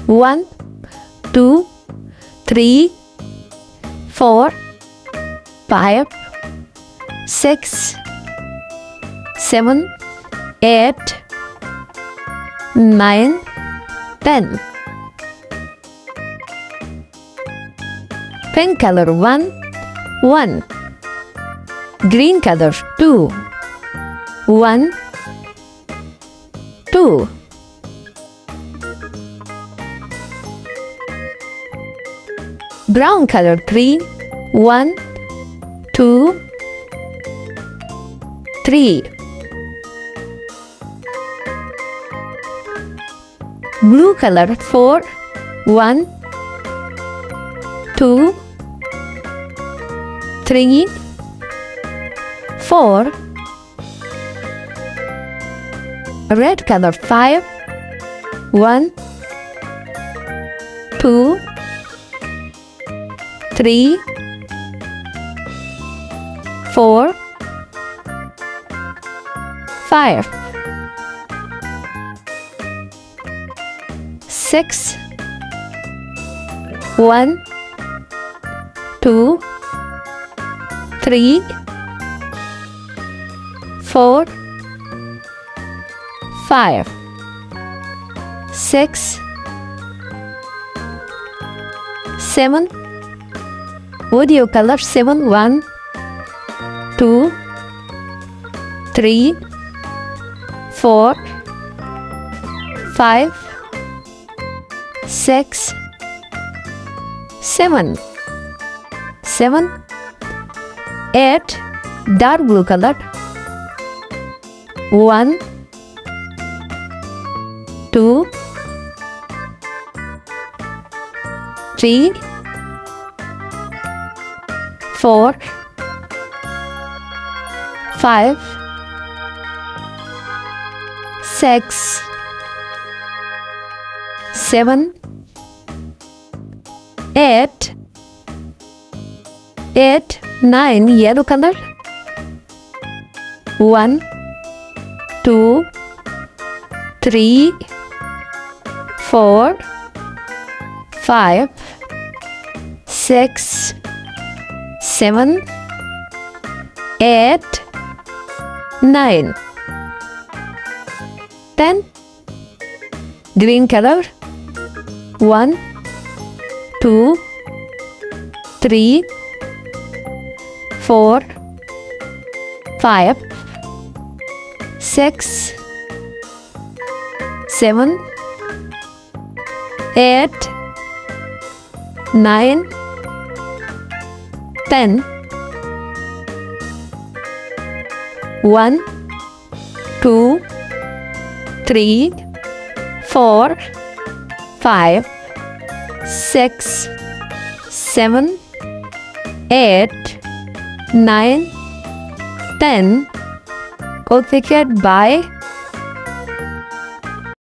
1, 2, 3, 4, 5, 6, 7, 8, 9, 10. Pink color 1, 1. Green color 2, 1, 2. Brown color 3, 1, 2, 3. Blue color 4, 1, 2, 3, 4. Red color 5, 1, 2, 3, 4, 5, 6, 1, 2, 3, 4, 5, 6, 7. Would you color 7? 1, 2, 3, 4, 5, 6, 7. 7, 8. Dark blue color. 1, 2, 3, 4, 5, 6, 7, 8, 9. Yellow color. 1, 2, 3, 4, 5, 6, 7, 8, 9, 10. Green color. 1, 2, 3, 4, 5, 6, 7, 8, 9, 10. 1, 2, 3, 4, 5, 6, 7, 8, 9, 10. Go cricket. Bye.